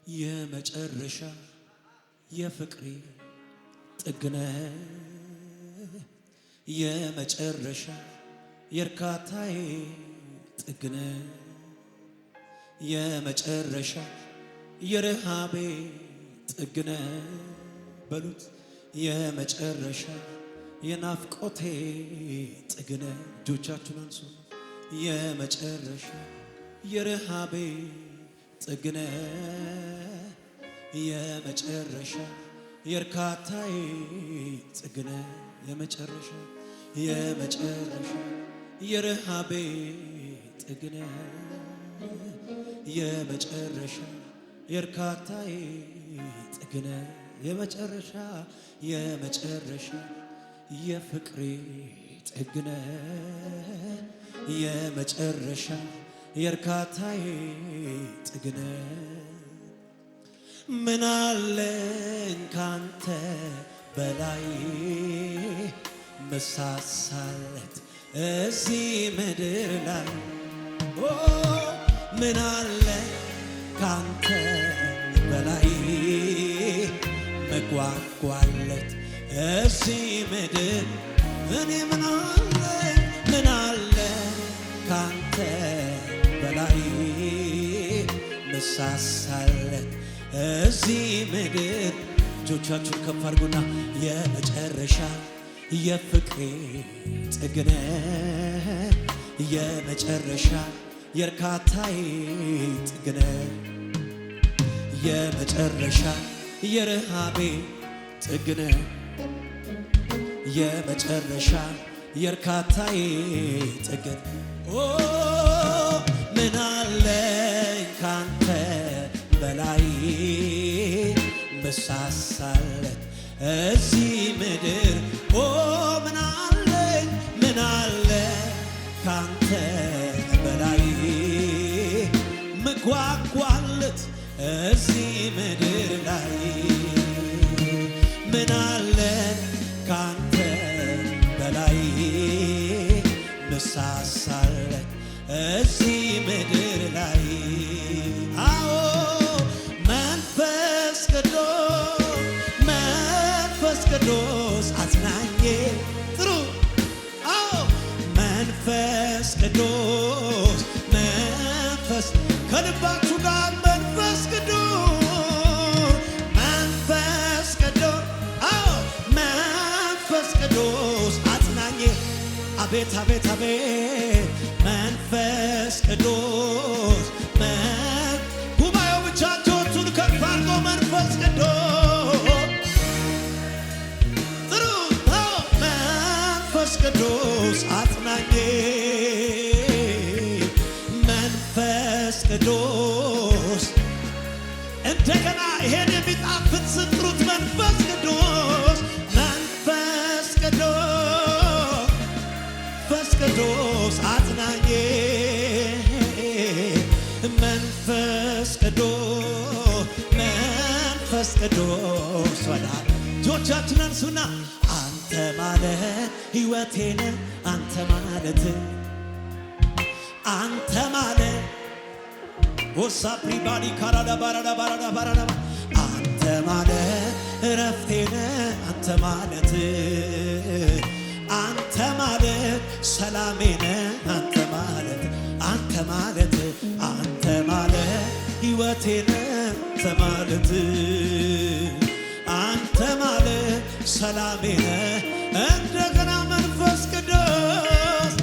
የመጨረሻ የፍቅሬ ጥግነ የመጨረሻ የርካታዬ ጥግነ የመጨረሻ የረሃቤ ጥግነ በሉት የመጨረሻ የናፍቆቴ ጥግነ እጆቻችሁን አንሱ የመጨረሻ የረሃቤ ጥግነ የመጨረሻ የርካታዬ ጥግነ የመጨረሻ የረሃቤ ጥግነ የመጨረሻ የርካታዬ ጥግነ የመጨረሻ የፍቅሬ ጥግነ የመጨረሻ የርካታዬ ጥግነ ምን አለኝ ካንተ በላይ መሳሳለት እዚህ ምድር ላይ ምን አለኝ ካንተ በላይ መጓጓለት እዚህ ምድር እኔ ምን አለ ካንተ በላይ መሳሳለት እዚህ ምድር እጆቻችሁን ከፍ አድርጉና የመጨረሻ የፍቅሬ ጥግነ የመጨረሻ የርካታዬ ጥግነ የመጨረሻ የረሃቤ ጥግነ የመጨረሻ የርካታዬ ጥግነ ምን አለኝ ካንተ በላይ መሳሳለት እዚህ ምድር ምን አለ ካንተ በላይ ምጓጓለት እዚህ ምድር ላይ ምን አለ ካንተ በላይ መሳሳለት እዚህ ምድር ላይ አዎ መንፈስ ቅዱስ አጽናኜ ጥሩ አዎ መንፈስ ቅዱስ ከልባችሁ ጋር መንፈስ ቅዱስ አጽናኜ አቤት አቤት አቤት መንፈስ ቅዱስ ጉባኤው ብቻ እጆቹን ከፍ አድርጎ መንፈስ ቅዱስ አጽናኜ መንፈስ ቅዱስ እንደገና ይሄን የሚጣፍጥ ስጥሩት መንፈስ ቅዱስ አጽናኜ መንፈስ ቅዱስ ወዳል እጆቻችንን አንሱና አንተ ማለት ሕይወቴን አንተ ማለት ወሳፕሪባዲ ካራዳ ባራዳ አንተ ማለት እረፍቴን አንተ ማለት ሰላሜን አንተ ማለት ሕይወቴን አንተ ማለት ሰላሜን እንደገና መንፈስ ቅዱስ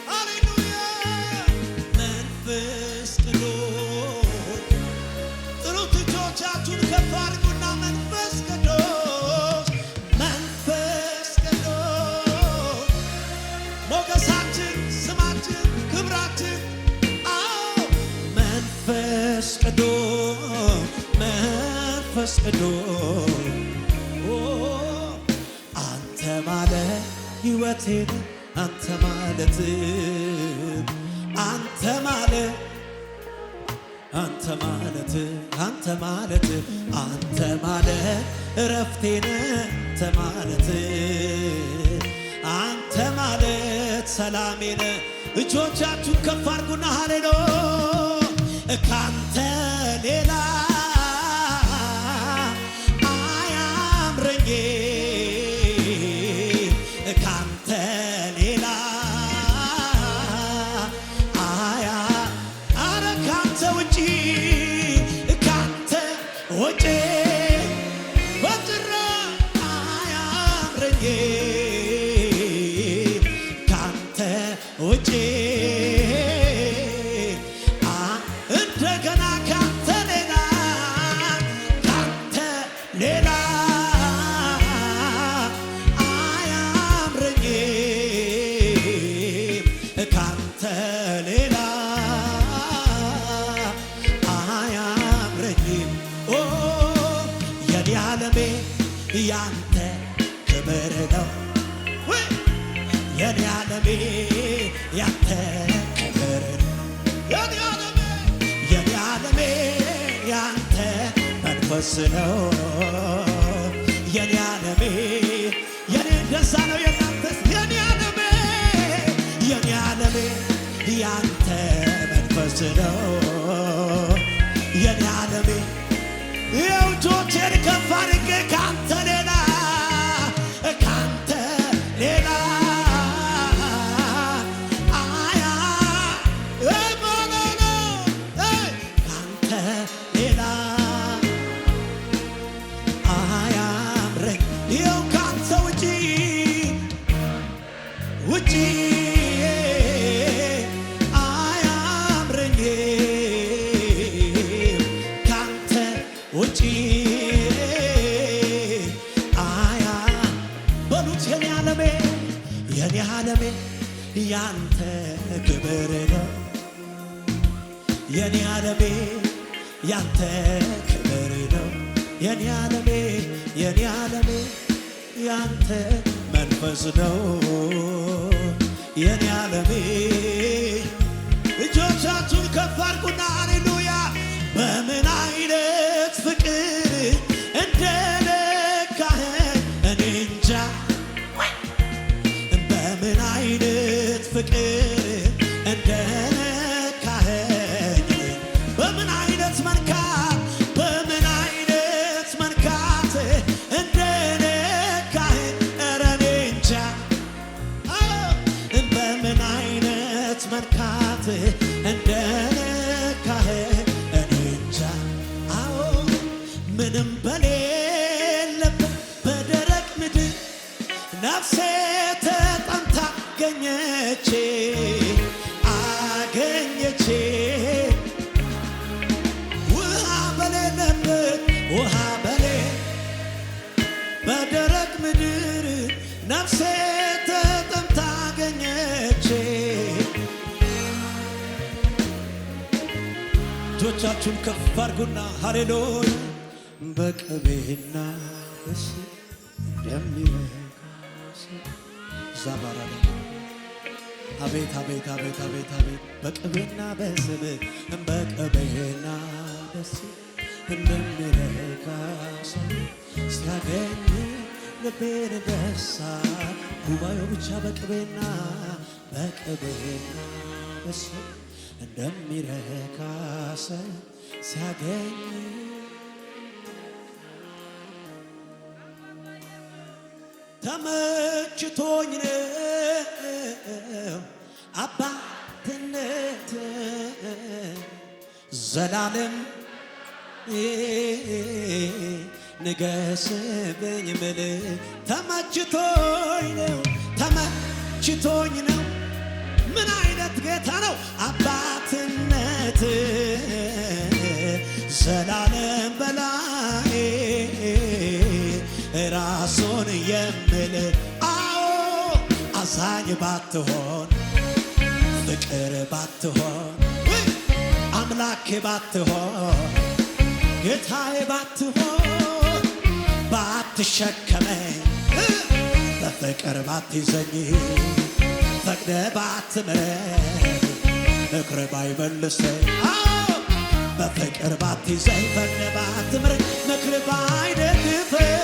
ሃሌሉያ መንፈስ ቅዱስ ጥሩት እጆቻችሁን ከፍ አድርጉና መንፈስ ቅዱስ ሞገሳችን ስማችን ክብራችን መንፈስ ቅዱስ አንተ ማለት ሕይወቴን አንተ ማለት እረፍቴን አንተ ማለት ሰላሜን እጆቻችሁን ከፍ አድርጉና ሃሌሉያ ካንተ ሌላ አያምረኝ ካንተ ሌላ አረ ካንተ ውጪ ካንተ ውጪ በጥራ አያምረኝ ካንተ ውጪ እንደገና ካንተ ሌላ ካንተ ሌላ አያምረኝ ካንተ ሌላ አያምረኝ ኦ የኔ ዓለሜ ያንተ ክብር ነው የኔ ዓለሜ ያንተ ክብር የኔ ዓለሜ ያንተ መንፈስ ነው የኔ ዓለሜ የኔ ደስታ ነው የናንተስ የኔ ዓለሜ ያንተ መንፈስ ነው የኔ ዓለሜ የውጆቼን ከፍ አድርጌ ካንተ ሌላ ካንተ ሌላ ካንተ ሌላ አያምረኝ ይኸው ካንተ ውጪ አያምረኝ ካንተ ውጪ በሉት የኔ ዓለሜ ያንተ ክብር ነው የኔ ዓለሜ ያንተ ክብር ነው የኔ ዓለሜ ያንተ መንፈስ ነው የኔ ዓለሜ እጆቻችሁን ከፍ አድርጉና ሃሌሉያ በምን አይነት ፍቅር እንደነካኸኝ እኔ እንጃ በምን አይነት ፍቅር እንደነካኸኝ በምን አይነት መንካት እንደነካኸኝ ኧረ እኔ እንጃ በምን አይነት መንካት እንደነካኸኝ እኔ እንጃ አዎ ምንም በሌለበት በደረቅ ምድር ነፍሴ ተጠምታ አገኘቼ ውሃ በሌለበት በደረቅ ምድር ነፍሴ ተጠምታ አገኘቼ እጆቻችሁን ከፍ አድርጉና ሃሌሉያ በቅቤና በስብ እንደሚረካ ዛባራ አቤት አቤት አቤት አቤት አቤት በቅቤና በስብ እንደሚረካ ሲያገኝ ልቤን ደሳ ጉባኤው ብቻ በቅቤና በስብ እንደሚረካ ሲያገኝ ተመችቶኝ ነው አባትነት ዘላለም ንገስብኝ ምል ተመችቶኝ ነው ምን አይነት ጌታ ነው አባትነት ዘላለም በላይ ራሱን የምል አዎ አዛኝ ባትሆን ፍቅር ባትሆን አምላኬ ባትሆን ጌታዬ ባትሆን ባትሸከመኝ በፍቅር ባትይዘኝ ፈቅደ ባትምረኝ ምክር ባይመልሰኝ በፍቅር ባትይዘኝ ፈቅደ ባትምረኝ ምክር ባይደግፈኝ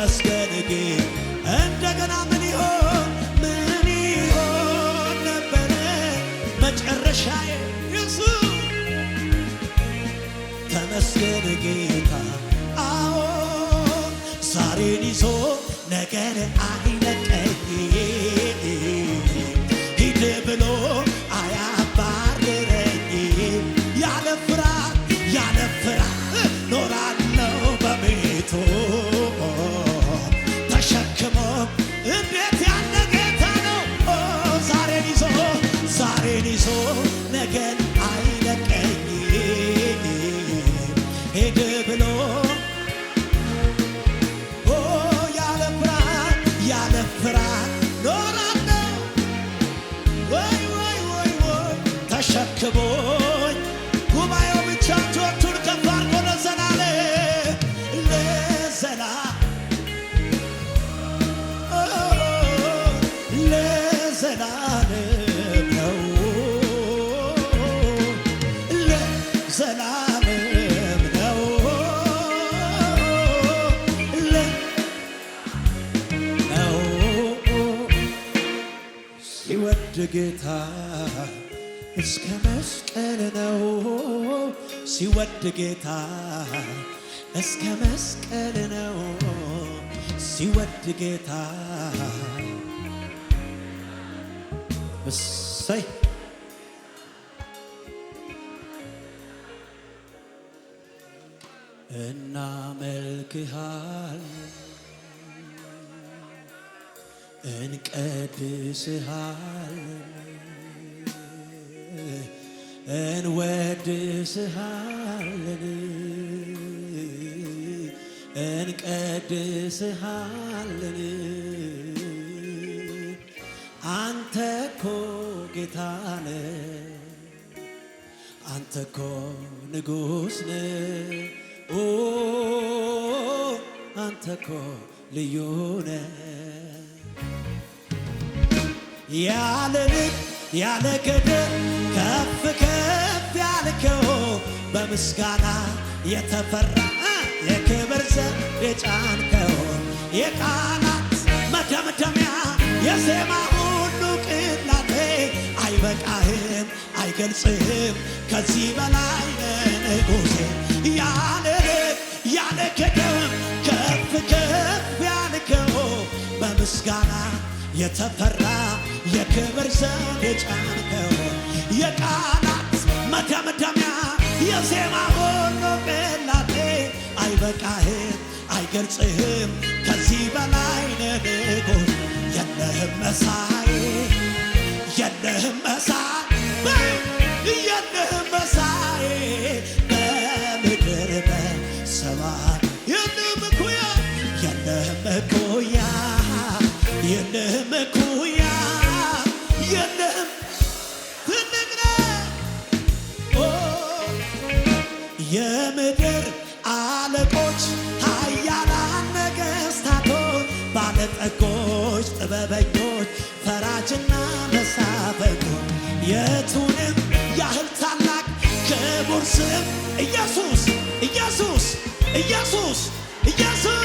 ተመስገን ግን እንደገና ምን ይሆን ነበረ መጨረሻዬ ኢየሱስ ተመስገን ጌታ አዎ ዛሬን ይዞ ነገን አይለቀኝ ሂድ ብሎ አያባርረኝ ያለ ፍርሃት ኖራለው በቤቱ ተሸክሞ እንዴት ያለ ጌታ ነው ዛሬን ይዞ ነገን አይለቀኝ ሂድ ብሎ ያለ ፍርሃት ኖራለው ወይ ተሸክሞኝ ጉባኤው ብቻ እጆቹን ከፍ አድርጎ ለዘላለም ነው ለዘላለም ነው ሲወድ ጌታ እስከ መስቀል ነው ሲወድ ጌታ እስከ መስቀል ነው ሲወድ ጌታ እሰይ እናመልክሃል እንቀድስሃል እንወድስሃለን እንቀድስሃለን አንተ እኮ ጌታ ነህ አንተ እኮ ንጉሥ ነህ አንተ እኮ ልዩ ነህ ያለ ልክ ያለ ገደብ ከፍ ከፍ ያልከው በምስጋና የተፈራ የክብር ዘውድ የጫንከው የቃላት መደምደሚያ የዜማ ሁሉ ቅላጤ አይበቃህም አይገልጽህም ከዚህ በላይ ንጉሴ ያለ ልክ ያለ ገደብ ከፍ ከፍ ያልከው በምስጋና የተፈራ የክብር ዘውድ የጫንከው የቃላት መደምደሚያ የዜማ ሁሉ ቅላጤ አይበቃህም አይገልጽህም ከዚህ በላይ ንጉሥ የለህም መሳይ የለህም መሳይ በምድር በሰማይ የለህም እኩያ የለህም እኩያ የለህም ትልቅ ነህ የምድር አለቆች ኃያላን ነገሥታቶች ባለጠጎች ጥበበኞች ፈራጅና መሳፍንቶች የቱንም ያህል ታላቅ ክቡር ስም ኢየሱስ ኢየሱስ ኢየሱስ ኢየሱስ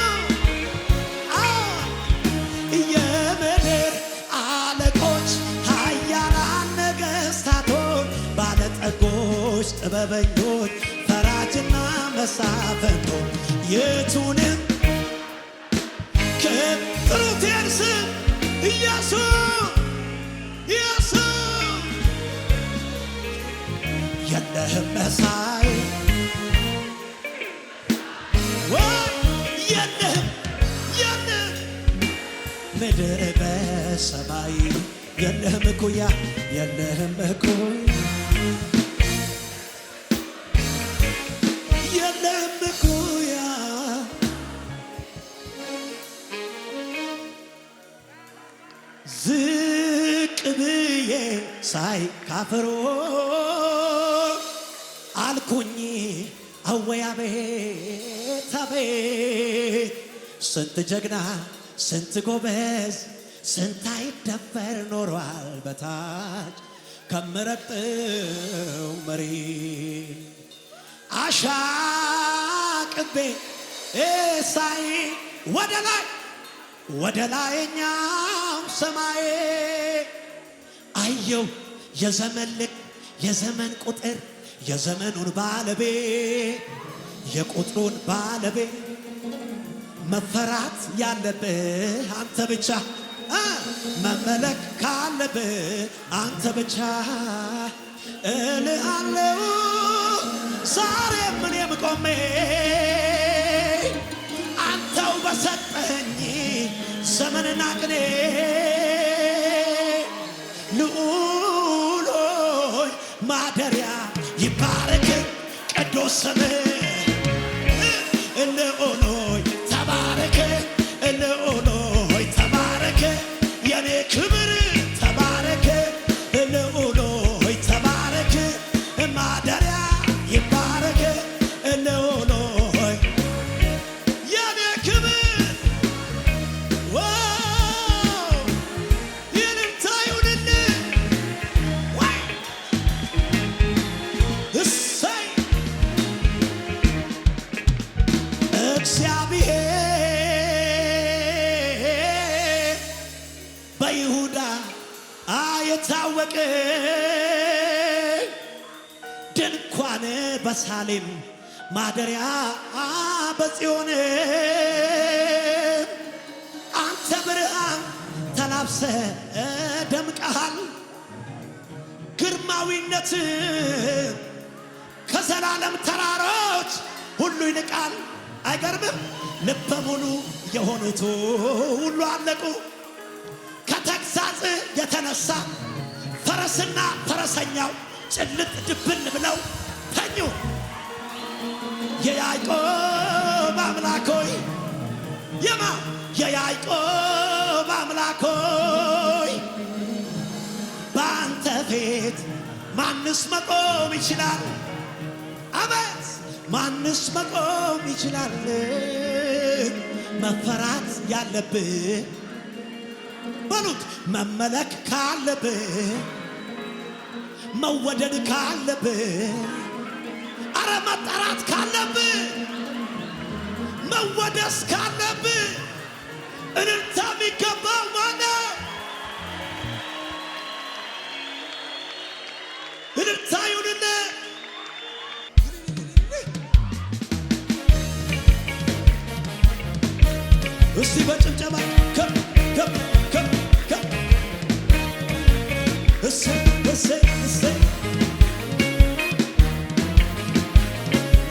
የምድር አለቆች ኃያላን ነገሥታቶች ባለጠጎች ጥበበኞች ፈራጅና መሳፍንቶች የቱንም ጥሩቴን ስም ኢየሱስ ኢየሱስ የለህም መሳይ የለህም ምድር በሰማይ የለህም እኩያ የለህም እኩያ የለህም እኩያ ዝቅ ብዬ ሳይ ካፈሮ አልኩኝ አወይ አቤት አቤት ስንት ጀግና ስንት ጎበዝ ስንት አይደፈር ኖሯል በታች ከምረግጠው መሬት አሻቅቤ ሳይ ወደ ላይ ወደ ላይኛው ሰማይ አየው የዘመን ልክ የዘመን ቁጥር የዘመኑን ባለቤት የቁጥሩን ባለቤት መፈራት ያለብህ አንተ ብቻ መመለክ ካለብህ አንተ ብቻ እልሃለሁ ዛሬ ምንም ቆሜ አንተው በሰጠኸኝ ዘመንና ቅኔ ልዑል ሆይ ማደሪያ ይባረክ ቅዱስ ስምህ ልዑል ሆይ ተባረክ ልዑል ሆይ ተባረክ የኔ ክብር ተባረክ ልዑል ሆይ ተባረክ ማደሪያ ይባረክ ልዑል ሆይ የኔ ክብር ይልምታ ይሁንልህ እሰይ እግዚአብሔር በይሁዳ የታወቀ ድንኳን በሳሌም ማደሪያ በጽዮን አንተ ብርሃን ተላብሰ ደምቀሃል ግርማዊነት ከዘላለም ተራሮች ሁሉ ይልቃል አይገርምም ልበ ሙሉ የሆኑት ሁሉ አለቁ ከተግሣጽ የተነሳ ፈረስና ፈረሰኛው ጭልጥ ድብን ብለው ተኙ የያዕቆብ አምላክ ሆይ የያዕቆብ አምላክ ሆይ በአንተ ፊት ማንስ መቆም ይችላል አቤት ማንስ መቆም ይችላል መፈራት ያለብህ በሉት መመለክ ካለብህ መወደድ ካለብህ አረ መጠራት ካለብህ መወደስ ካለብህ እልልታ የሚገባው ማነው? እልልታ ይሁንልህ። እስቲ በጭብጨባ ከፍ ከፍ ከፍ ከፍ እሰይ እሰይ እሰይ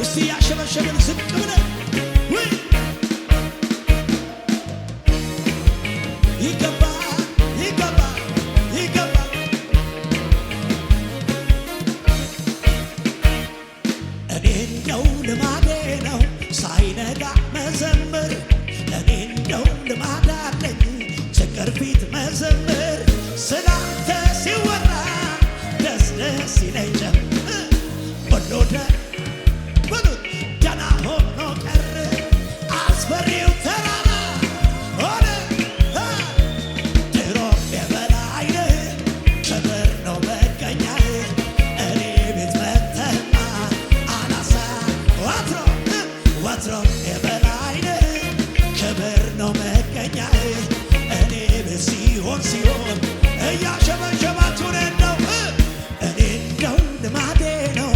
እስቲ ያሸበሸበን ዝቅ ብለን ወይ ይገባል ይገባል ይገባል እኔ እንደው ልማዴ ነው ሳይነጋ መዘመር እኔ እንደው ልማድ አለኝ ችግር ፊት መዘመር ስላንተ ሲወራ ደስ ደስ ይለኝ ጀመር ወሎደ በሉት ደህና ሆኖ ቀረ አስፈሪው ተራራ ሆነ ድሮ የበላይ ነህ ክብር ነው መገኛህ እኔ ቤት መተህማ አናሳ ወትሮ የበላይ ነህ ክብር ነው መገኛህ እኔ ቤት ሲሆን እያሸበሸባችሁ ነው እኔ እንደው ልማዴ ነው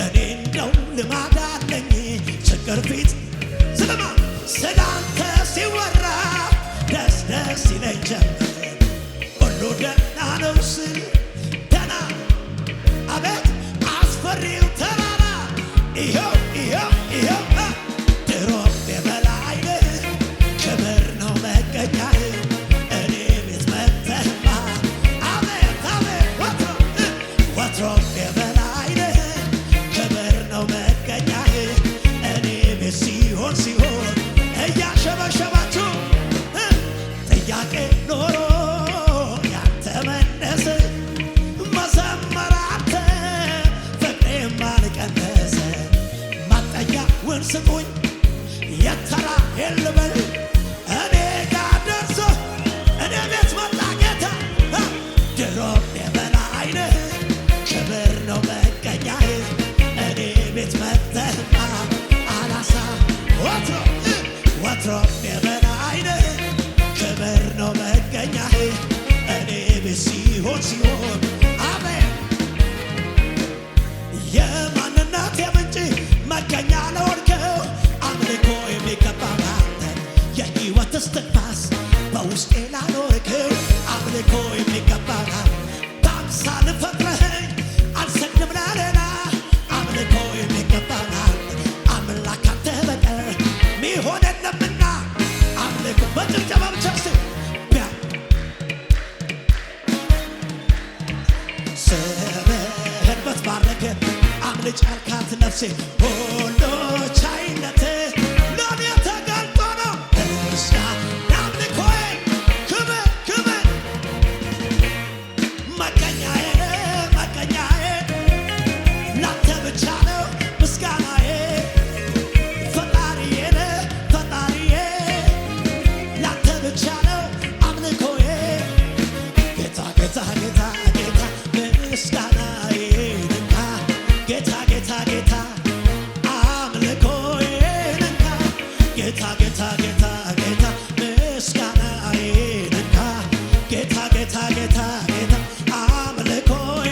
እኔ እንደው ልማድ አለኝ ችግር ፊት ስለማ ስላንተ ሲወራ ደስ ደስ ይለኝ ጀመር ሁሉ ደህና ነው ስል ደህና አቤት አስፈሪው ተራራ ይኸው ይኸው ይኸው ድሮም የበላይ ነህ ክብር ነው መገኛህ እኔ ቤት መተህማ አቤት አቤት ወትሮም የበላይ ነህ ክብር ነው መገኛህ እኔ ቤት ሲሆን እያሸበሸባችሁ ጥያቄ ኖሮ ያንተ መነስ መዘመር አንተ ፍቅሬም አልቀነሰ ማጠያውን ስጡኝ የተራ የልበል እኔ ጋር ደርሶ እኔ ቤት መጣ ጌታ ድሮም የበላይ ነህ ክብር ነው መገኛህ እኔ ቤት መተህማ አላሳ ከወትሮም የበላይ ነህ ክብር ነው መገኛህ እኔ ቤት ሲሆን አሜን የማንነት የምንጭ መገኛ ለሆንከው አምልኮ የሚገባ አንተ የሕይወት እስትንፋስ በውስጤ ላኖርከው አምልኮ የሚገባ በአምሳል ፈጥረኸኝ አልሰግድም ለሌላ አምልኮ የሚገባ አምላክ ካንተ በቀር ሚሆን የለምና አምልኮ በጭብጨባ ብቻ ስምህን በትባረክ አምልጭ ያልካት ነፍሴ ሁሉ ቻይነት ለኔ ተገልጦ ነው ምስጋና አምልኮዬ ክብር ክብር መገኛዬ መገኛዬ ላንተ ብቻ ነው ምስጋናዬ ፈጣሪዬ ፈጣሪዬ ላንተ ብቻ ነው አምልኮዬ ጌታ ጌታ ጌታ ጌታ ምስጋናዬ ነካ ጌታ ጌታ ጌታ አምልኮዬ ነካ ጌታ ጌታ ጌታ ጌታ ምስጋናዬ ነካ ጌታ ጌታ ጌታ ጌታ አምልኮዬ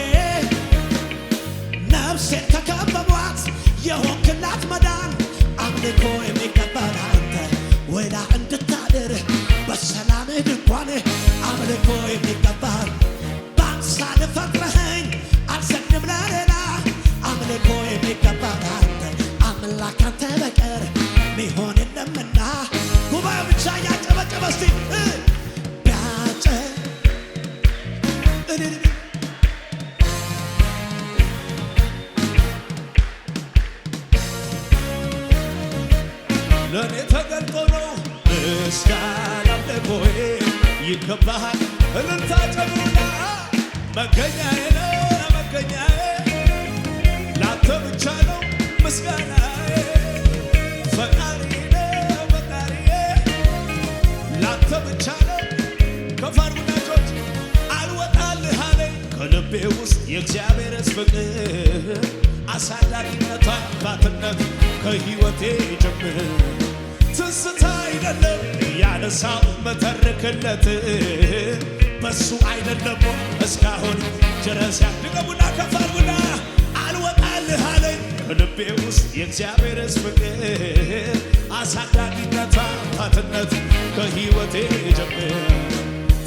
ነፍሴን ከከበቧት የሆንክላት መዳን አምልኮ የሚገባን አንተ ወላ እንድታድር በሰላም ድንኳን አምልኮ የሚገባን በአምሳል ፈጥረኸኝ አልሰግድም ለሌላ አምልኮ የሚገባን አንተ አምላክ ካንተ በቀር ሚሆን የለምና ጉባኤ ብቻ ያጨበጨበ እስቲ ቢያጨ ለኔ ተገልጦ ነው ምስጋና አምልኮዬ ይገባሃል እልልታ ጨምሩና መገኛዬ ነው መገኛዬ ላንተ ብቻ ነው ምስጋናዬ ፈጣሪዬ ፈጣሪዬ ላንተ ብቻ ነው ከፋር ጉዳጆች አልወጣልህ አለኝ ከልቤ ውስጥ የእግዚአብሔርስ ፍቅር አሳዳጊነቷ አባትነት ከሕይወቴ ጀምር ትዝታ አይደለም ያነሳው መተርክለት በሱ አይደለም እስካሁን ድረስ ያድገቡና ከፋርጉና አልወጣልህ አለኝ ከልቤ ውስጥ የእግዚአብሔርስ ፍቅር አሳዳጊነቷ አባትነት ከሕይወቴ ጀምር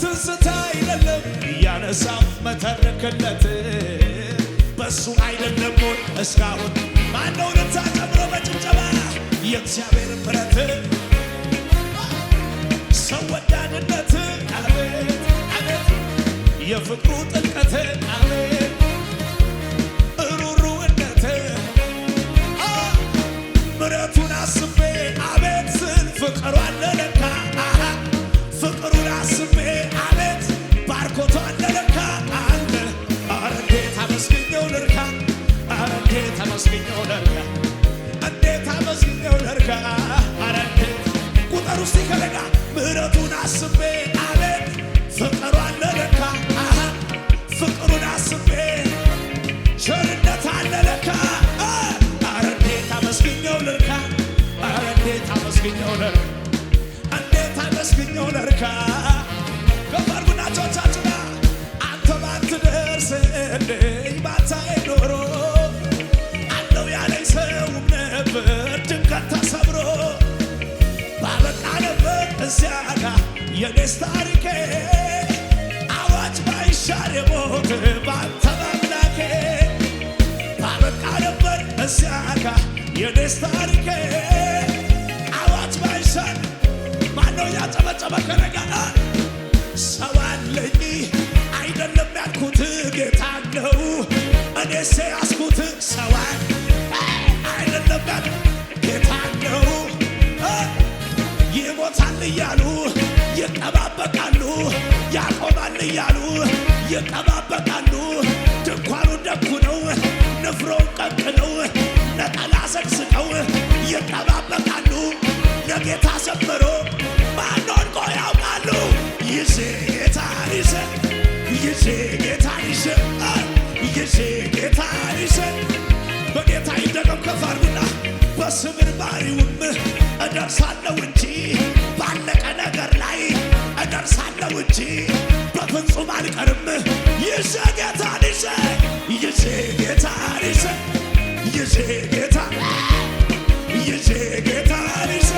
ትዝታ አይደለም ያነሳው መተርክለት በሱ አይደለም እስካሁን ማነው ልታ ጨምሮ በጭብጨባ የእግዚአብሔር ምሕረት ሰው ወዳድነት አቤት አቤት የፍቅሩ ጥልቀት አቤት ሩሩነት ምሕረቱን አስቤ አቤት ስል ፍቅሩ አለለካ ፍቅሩን አስቤ አቤት ባርኮቱ አለለካ አለ አረ እንዴት አመስግኜው ልርካ አረ እንዴት አመስግኜው ልርካ እንዴት አመስግኜው ልርካ አረ እንዴት ቁጥር ውስጥ ይከለጋ ምሕረቱን አስቤ አቤት ፍቅሩ አለለካ ፍቅሩን አስቤ ቸርነት አለለካ አረ እንዴት አመስግኜው ልርካ አረ እንዴት አመስግኜው ልርካ እንዴት አመስግኜው ልርካ ከፋርጉና ጮቻችና አንተ ባትደርስልኝ ባታይ ኖሮ አለው ያለኝ ሰውም ነበር ድንገት ተሰብሮ ባበቃ ነበር እዚያ ጋር የኔስ ታሪኬ አዋጅ ባይሻር የሞት ባንተ በአምላኬ ባበቃ ነበር እዚያ ጋር የኔስ ታሪኬ አዋጅ ባይሻር ማነው ያጨበጨበ ከነጋና ሰው አለኝ አይደለም ያልኩት ጌታ ነው እኔስ ያስኩት ሰው አይደለም ጌታ ነው ይሞታል እያሉ ይጠባበቃሉ ያቆማል እያሉ ይጠባበቃሉ ድንኳኑን ደኩ ነው ንፍሮውን ቀቅለው ነጠላ ሰቅስቀው ይጠባበቃሉ ለጌታ ሰምሮ ማንን ቆ ያውቃሉ ይዤ ጌታን ይዤ ይዤ ጌታን ይዤ ይዤ ጌታን ይዤ በጌታ ይደገም ከፍ አድርጉና በስብር ባሪውም እደርሳለሁ እንጂ ባለቀ ነገር ላይ እደርሳለሁ እንጂ በፍጹም አልቀርም። ይዤ ጌታን ይዤ ጌታን ይዤ ጌታን ይዤ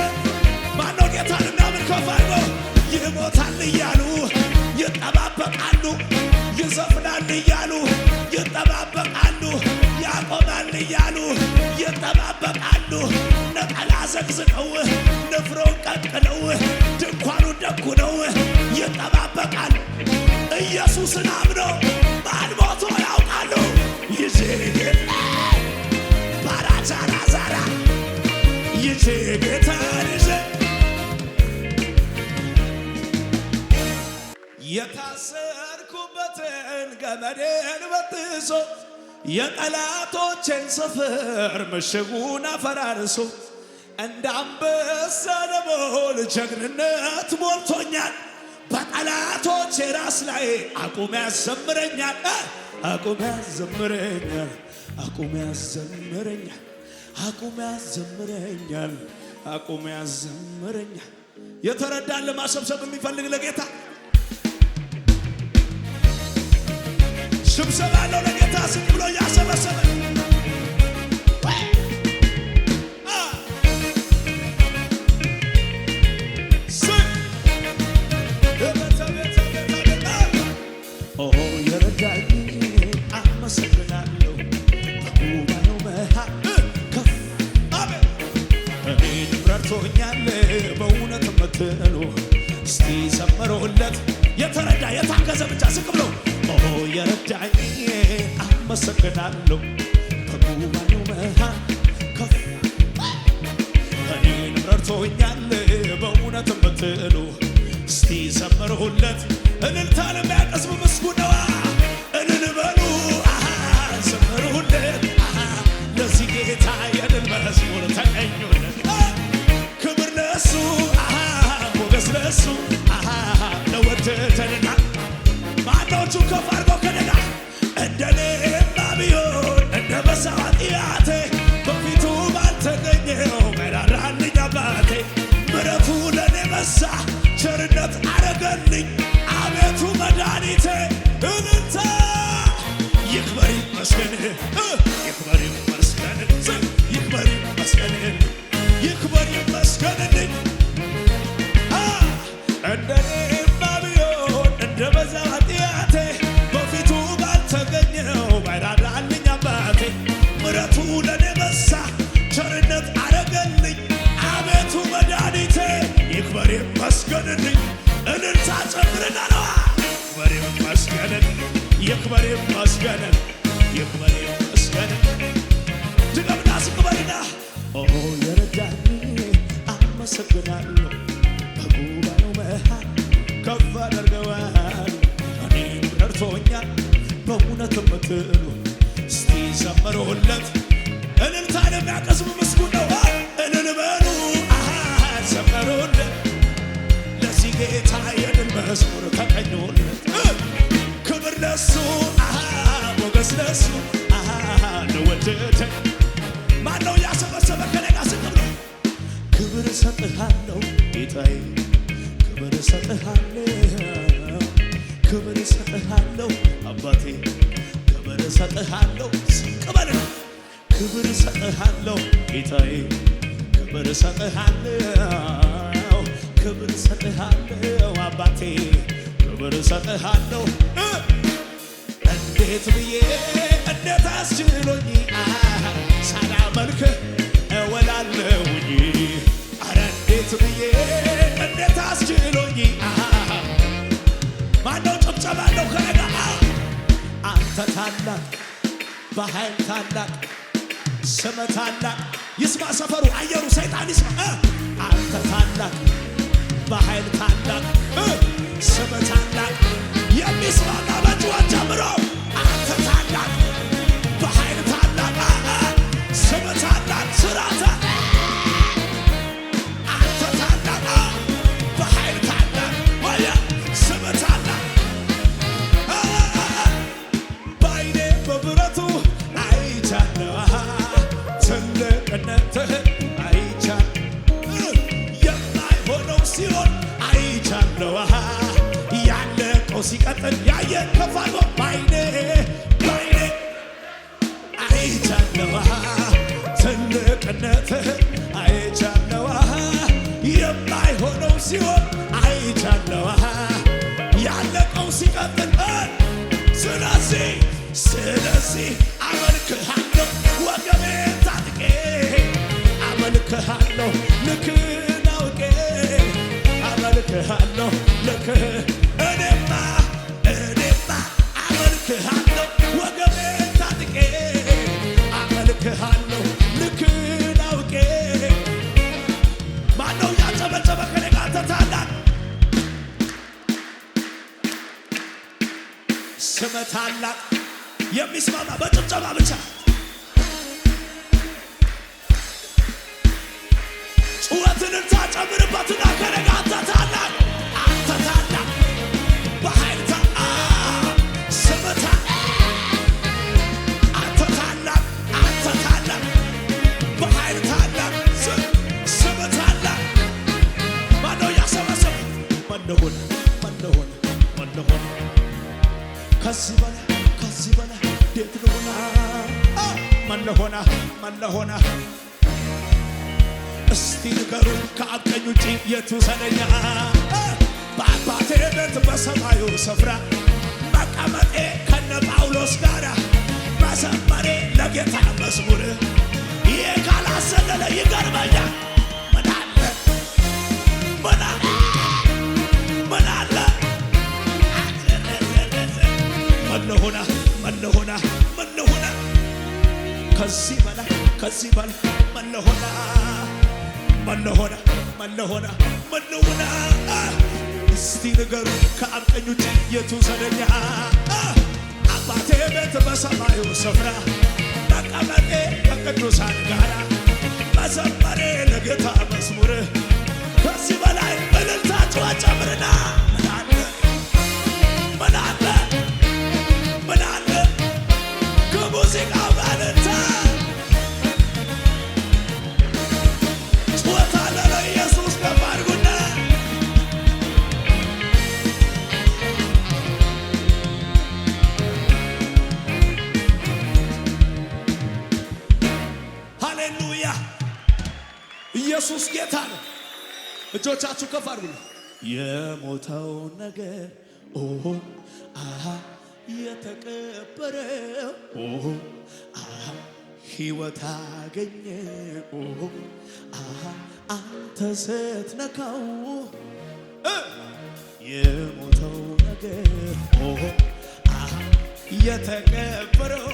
ማነው ጌታን የሚያምን ከፍ አድርጎ ይሞታል እያሉ ይጠባበቃሉ፣ ይዘፍናል እያሉ ይጠባበቃሉ፣ ያቆማል እያሉ ይጠባበቃሉ። ነጠላ ዘግዝቀው ንፍሮን ቀቅለው ድንኳኑን ደኩነው ይጠባበቃል። ኢየሱስን አምነው ማን ሞቶ ያውቃሉ? ይዤ ባራዛራ ዛራ ይዤ ጌታን የታሰርኩበትን ገመዴን በጥሶ የጠላቶቼን ሰፈር ምሽጉን አፈራርሶ እንደ አንበሳ ደቦል ጀግንነት ሞልቶኛል። በጠላቶቼ ራስ ላይ አቁም ያዘምረኛል፣ አቁም ያዘምረኛል፣ አቁም ያዘምረኛል፣ አቁም ያዘምረኛል፣ አቁም ያዘምረኛል። የተረዳን ለማሰብሰብ የሚፈልግ ለጌታ ስብሰባ አለው። ለጌታ ዝም ብሎ እያሰበሰበ የረዳኝ አመሰግናለሁ። በጉባኤው መሃል ከፍ እኔን ረድቶኛል በእውነት የምትሉ እስቲ ዘምሩለት። የተረዳ የታገዘ ብቻ ዝቅ ብሎ የረዳኝ አመሰግናለሁ። በጉባኤው መሃል ከፍ እኔን ረድቶኛል በእውነት የምትሉ እስቲ ዘምሩለት። እልልታን የሚያቀስም ምስጉን ነዋ። እልል በሉ ዘምሩለት። ለዚህ ጌታ የድል መዝሙር ተቀኙለት። ክብር ለእሱ ሞገስ ለእሱ ለወደደንና ማኖቹ ከፍ አድርገው ከደጋ እንደኔማ ቢሆን እንደ በዛው ኃጢአቴ በፊቱ ባልተገኘው መራራልኝ አባቴ። ምሕረቱ ለኔ በዛ ቸርነት አረገልኝ አቤቱ መድኃኒቴ። እልልታ ይክበር ይመስገን፣ ይክበር ይመስገን፣ ይክበር ይመስገን፣ ይክበር ይመስገንልኝ። እንደኔማ ቢሆን እንደ በዛው ኃጢአቴ በፊቱ ባልተገኘው ባይራራልኝ አባቴ። ምሕረቱ ለኔ በዛ ቸርነት አረገልኝ አቤቱ መድኃኒቴ። ይክበር ይመስገንልኝ። እልልታ ጨምርና ነዋ ይክበር ይመስገን፣ ይክበር ይመስገን፣ ይክበር ይመስገን። ድገምና ስቅበልና የረዳኝ አመሰግናለሁ። በጉባኤው መሃል ከፍ አደርገዋል። እኔን ረድቶኛል በእውነት የምትሉ እስቲ ዘምሩለት። እልልታን የሚያቀስም ምስጉን ነው። እልል በሉ ዘምሩለት። ለዚህ ጌታ የድል መዝሙር ተቀኙለት። ክብር ለሱ ሞገስ ለሱ ለወደደኝ። ማነው ያሰበሰበ ከነጋ ስቅብ ነው። ክብር እሰጥሃለሁ ጌታዬ፣ ክብር እሰጥሃለሁ፣ ክብር እሰጥሃለሁ አባቴ፣ ክብር እሰጥሃለሁ። ስቅበል ክብር እሰጥሃለሁ ጌታዬ፣ ክብር እሰጥሃለሁ፣ ክብር እሰጥሃለሁ አባቴ፣ ክብር እሰጥሃለሁ። እንዴት ብዬ እንዴት አስችሎኝ ሳላመልክህ እውላለሁኝ። አረ እንዴት ብዬ እንዴት አስችሎኝ። ማነው ጭብጨባ አለው ከነጋ አንተ ታላቅ በኃይል ታላቅ ስም ታላቅ። ይስማ ሰፈሩ አየሩ ሰይጣን ይስማ። አንተ ታላቅ በኃይል ታላቅ ስም ታላቅ። የሚስማማ በጭዋት ጀምሮ አንተ ታላቅ በኃይል ታላቅ ስም ታላቅ ስራተ አንተ ታላቅ በኃይል ታላቅ ወያ ስም ታላቅ። በዓይኔ በብረቱ አይቻለሁ ትልቅነትህን አይቻለሁ። ምሕረትህን አይቻለዋ የማይሆነው ሲሆን አይቻለዋ ያለቀው ሲቀጥል ስለዚህ አመልክሃለሁ ወገቤን ታጥቄ አመልክሃለሁ ልክህን አውቄ አመልክሃለሁ ልክህን እኔማ አመልክሃለሁ ወገቤን ታጥቄ አመልክሃለሁ ልክህን አውቄ ማነው ያጨበጨበ ከኔ ጋር ተታላቅ ስመ ታላቅ የሚስማማ በጭብጨባ ብቻ ጩኸትን ታጨምርበትና ከኔ ጋር አንተ ታላቅ በኃይል ስመ አንተ ታላቅ በኃይል ታላቅ ስመ ታላቅ ማነው ያሰበሰበ መለሆነ ከዚህ በላይ እንዴት ልሆና መለሆና እስቲ ንገሩኝ ከአብ ቀኝ ውጪ የቱ ሰነኛ በአባቴ ቤት በሰማዩ ስፍራ መቀመጤ ከነ ጳውሎስ ጋር መዘመሬ ለጌታ መዝሙር ይሄ ካላሰለለ ይገርመኛል ምን አለ መለሆና ከዚህ በላይ መለሆና እስቲ ንገሩ ከአብ ቀኝ ውጪ የቱ ዘደኛ አባቴ ቤት በሰማዩ ስፍራ መቀመጤ ከቅዱሳን ጋር መዘመሬ ለጌታ መዝሙር ከዚህ በላይ እልልታ ጩኸት ጨምርና ምን አለ ከሙዚቃው ጋር ጩኸት አለ ለኢየሱስ ከፍ አድርጉና ሃሌሉያ ኢየሱስ ጌታ ነው። እጆቻችሁ ከፍ አድርጉ። የሞተው ነገር የተቀበረው ሕይወት አገኘ አንተ ስትነካው የሞተው ነገር የተቀበረው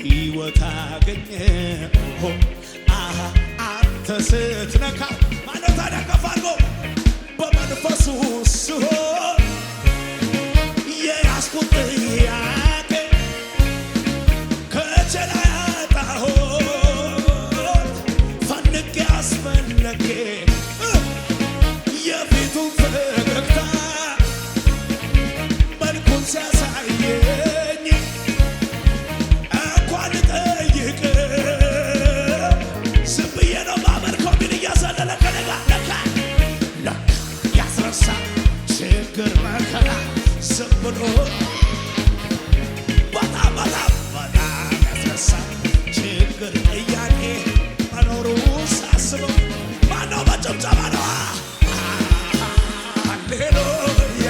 ሕይወት አገኘ አንተ ስትነካው ማለት ታዲያ ከፍ አድርጎ በመንፈሱ ስሆን የያዝኩት ጥያቄ ከእጄ ላይ አጣሁት ፈልጌ አስፈለጌ የፊቱን ፈገግታ መልኩን ሲያሳየኝ እንኳን ልጠይቅ ዝም ብዬ ነው ማመልከው ቢል እያዘለለ ከነጋ ለካ ያስረሳ ችግር መከራ ዝም ብሎ በጣም ያስረሳ ችግር ጥያቄ መኖሩ ሳስበው ማነው በጭብጨባ ነው ሃሌሉያ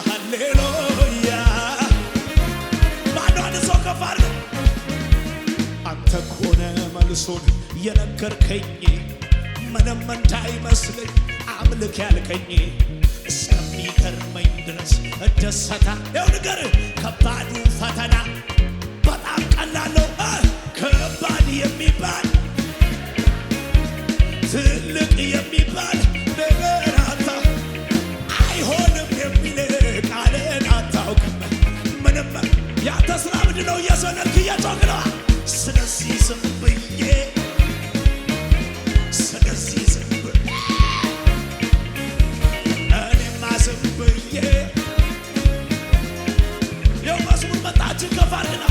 ሃሌሉያ ማነው አንድ ሰው ከፍ አድርገው አንተ ከሆነ መልሶን የነገርከኝ ምንም እንዳይመስለኝ አምልክ ያልከኝ እስከሚገርመኝ ድረስ እደሰታ ያው ንገር ከባዱ ፈተና በጣም ቀላል ነው ከባድ የሚባል ትልቅ የሚባል ነገር አይሆንም የሚል ቃልን አታውቅም ምንም ያንተ ስራ ምንድን ነው እየዘለልክ እየጮክ ነው ስለዚህ ዝም ብዬ እኔማ ዝም ብዬ ያው መዝሙር መጣችን ከፍ አድርግና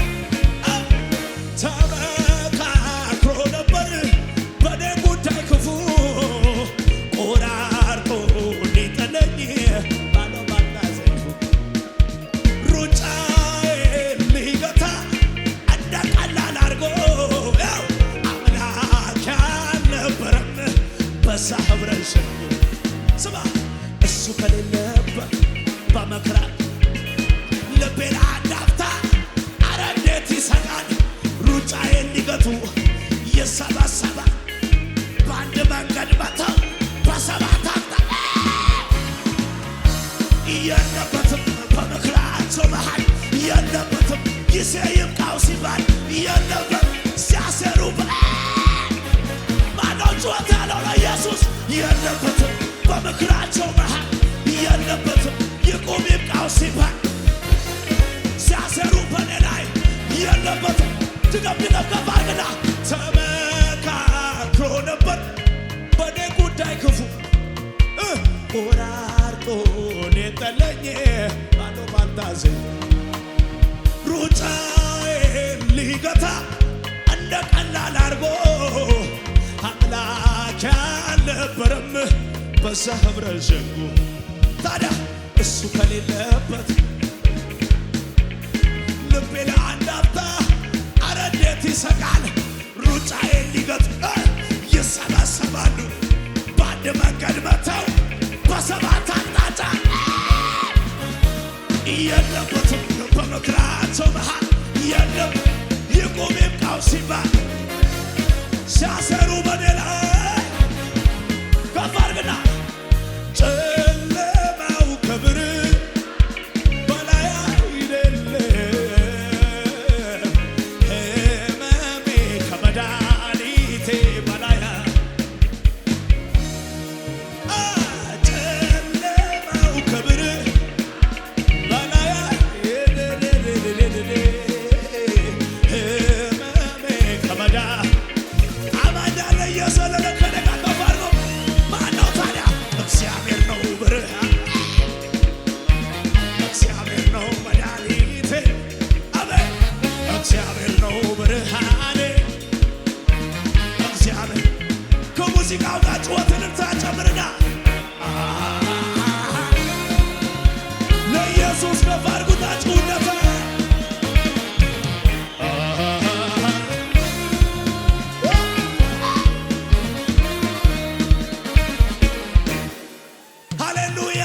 ተመካክሮ ነበር በኔ ጉዳይ ክፉ ቆራርጦ ሊጥለኝ ባለው ባላ ዘይቱ ጊዜ ይብቃው ሲባል የለበት ሲያሰሩ ማነው ጩኸት ያለው ለኢየሱስ የለበትም በምክራቸው መሃል የለበትም ይቁም ይብቃው ሲባል ሲያሰሩ በኔ ላይ የለበትም ትገብገባርግና ተመካክሮ ነበር በኔ ጉዳይ ክፉ ቆራርጦን የጠለኝ ማኖ ባልታዘኝ ሩጫዬን ሊገታ እንደ ቀላል አርጎ አምላክ ያልነበረም በዛ ኅብረት ሸንጎ ታዲያ እሱ ከሌለበት ልቤ ለአንድ አፍታ አረ እንዴት ይሰቃል ሩጫዬን ሊገት ይሰበሰባሉ በአንድ መንገድ መተው በሰባት አቅጣጫ የለበትም በምክራቸው መሃል የለም ይቁም ይብቃው ሲባል ሲያሰሩ በኔ ላይ ከፍ አድርግና ጨለማው ከብርሃን በላይ አይደለም ሕመሜ ከመድኃኒቴ በላይ ጨለማው ከብርሃን በላይ ሕመሜ ከመድኃኒቴ አማኛለ እየሰለለ ከደጋ ከፍ አድርጎ ማነው ታዲያ እግዚአብሔር ነው ብርሃን እግዚአብሔር ነው መድኃኒቴ አሜን እግዚአብሔር ነው ብርሃኔ እግዚአብሔር ከሙዚቃው ጋር ጩኸትን ታጨምርና ለኢየሱስ ከፍ አድርጉና ጩኸት ሃሌሉያ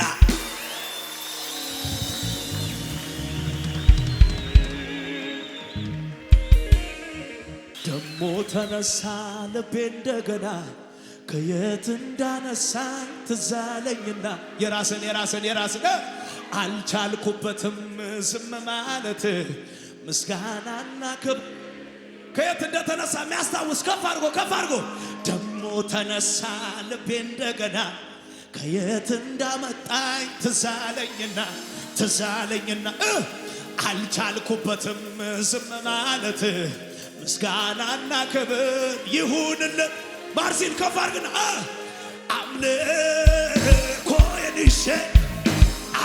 ደሞ ተነሳ ልቤ እንደገና ከየት እንዳነሳኝ ትዝ አለኝና የራስን አልቻልኩበትም ዝም ማለት ምስጋናና ክብር ከየት እንደተነሳ የሚያስታውስ ከፍ አድርጎ ደሞ ተነሳ ልቤ እንደገና ከየት እንዳመጣኝ ትዝ አለኝና አልቻልኩበትም ዝም ማለት ምስጋናና ክብር ይሁንለት ማርሲን ከፍ አድርግና አምልኮዬን ይዤ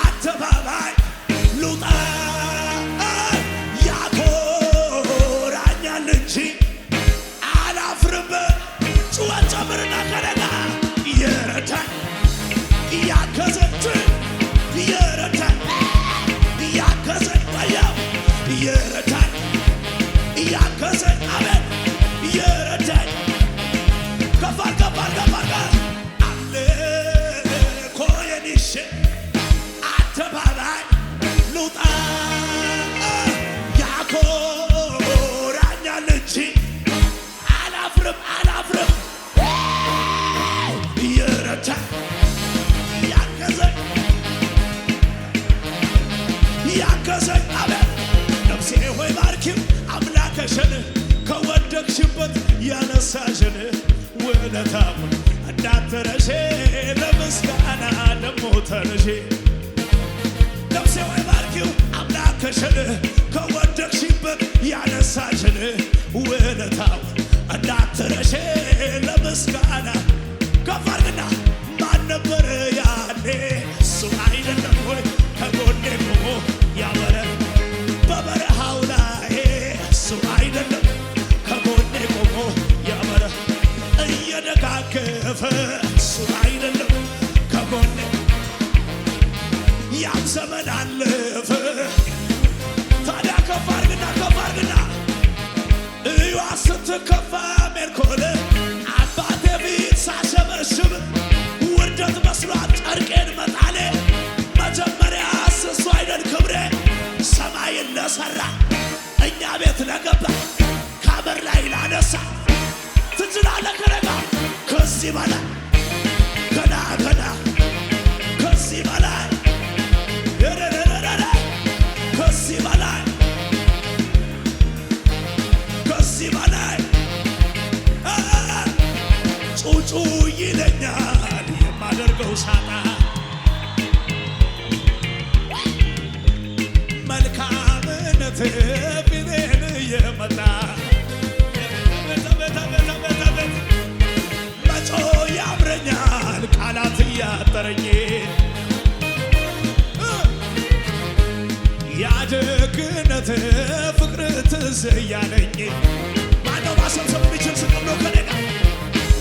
አደባባይ ልውጣ ያኮራኛል እንጂ አላፍርም ጩኸት ጨምርና ከደጋ የረዳኝ ያገዘች የረዳኝ ያገዘኝ ወያው የረዳኝ ያገዘኝ አሜን የረዳኝ ከፋር አምልኮዬን ይዤ አደባባይ ልውጣ ያኮራኛል እንጂ አላፍርም የረዳኝ ያገዘኝ አሜን ነፍሴ ሆይ ባርኪው አምላክሽን ከወደቅሽበት ያነሳሽን ውለታውን እንዳትረሺ ለምስጋና ደሞ ተነሺ ነፍሴ ሆይ ባርኪው አምላክሽን ከወደቅሽበት ያነሳሽን ውለታውን እንዳትረሺ ለምስጋና ከፍ አድርግና ማን ነበር ያኔ እሱ አይደለም ወይ ከጎኔ ቆሞ ያበረ በበረሃው ላይ እሱ አይደለም ከጎኔ ቆሞ ያበረ እየደጋገፈ እሱ አይደለም ከጎኔ ያም ዘመን አለፈ ታዲያ ከፍ አድርግና እዩዋ ስትከፋ ሜልኮል አባቴ ፊት ሳሸበሽብ ውርደት መስሏት ጨርቄን መጣሌ መጀመሪያ እሱ አይደል ክብሬ ሰማይን ለሠራ እኛ ቤት ለገባ ከበር ላይ ላነሳ ትችላለህ ከረጋ ከዚህ በላይ ገና ከዚህ በላይ ከዚህ በላይ ደግነት ፊቴን እየመታ መጮ ያምረኛል ቃላት እያጠረኝ ያደግነት ፍቅር ትዝ እያለኝ ማነው ማሰብሰብ የሚችል ስቅም ነው ከኔ ጋር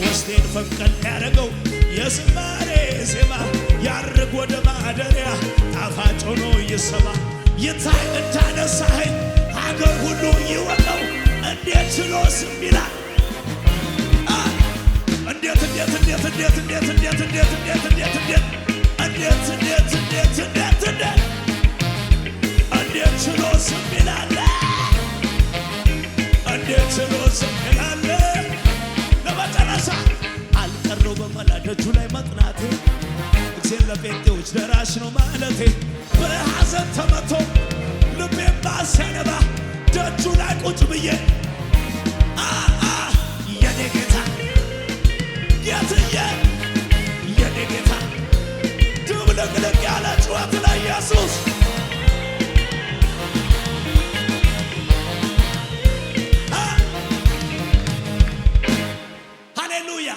ውስጤን ፈንቀል ያደረገው የዝማሬ ዜማ ያርግ ወደ ማደሪያ ጣፋጭ ሆኖ ይሰማ ይታይ እንዳነሳኸኝ ሀገር ሁሉ ይወቀው እንዴት ችሎ ዝም ይላል እንዴት እንዴት እንዴት እንዴት እንዴት እንዴት እንዴት እንዴት እንዴት እንዴት እንዴት እንዴት እንዴት እንዴት እንዴት እንዴት ችሎ ዝም ይላል እንዴት ችሎ ዝም ይላል ለመጨረሻ አልቀረው በመላ ደጁ ላይ መጥናቴ እግዚአብሔር ለጴንጤዎች ደራሽ ነው ማለቴ በሐዘን ተመቶ ልቤን ባሲያነባ ደጁ ላይ ቁጭ ብዬ የኔ ጌታ ጌትዬ የኔ ጌታ ድብልቅልቅ ያለ ጩኸት ለኢየሱስ ሃሌሉያ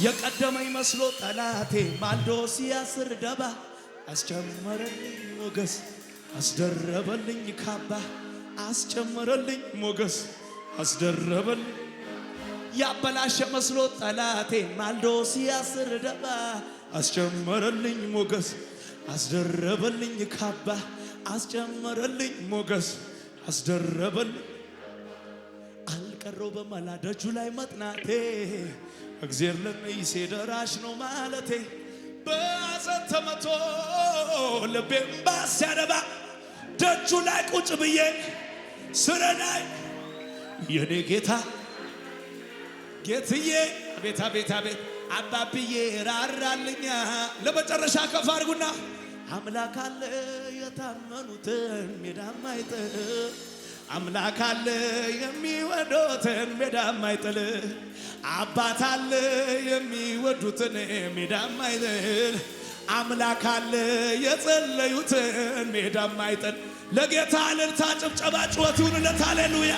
የቀደመኝ መስሎ ጠላቴ ማልዶ ሲያስር ደባ አስጨመረልኝ ሞገስ አስደረበልኝ ካባ አስጨመረልኝ ሞገስ አስደረበልኝ ያበላሸ መስሎ ጠላቴ ማልዶ ሲያስር ደባ አስጨመረልኝ ሞገስ አስደረበልኝ ካባ አስጨመረልኝ ሞገስ አስደረበልኝ አልቀረው በመላ ደጁ ላይ መጥናቴ እግዚአብሔር ለነይሴ ደራሽ ነው ማለቴ በሐዘን ተመቶ ልቤን ባሲያነባ ደጁ ላይ ቁጭ ብዬ ስረናይ የኔ ጌታ ጌትዬ አቤት አቤት አቤት አባብዬ ራራልኛ ለመጨረሻ ከፍ አድርጉና አምላክ አለ የታመኑትን ሜዳ ማይጥል አምላክ አለ የሚወዱትን ሜዳ ማይጥል አባት አለ የሚወዱትን ሜዳ ማይጥል አምላክ አለ የጸለዩትን ሜዳ ማይጥል ለጌታ እልልታ ጭብጨባ ጩኸት ይሁንለት ሃሌሉያ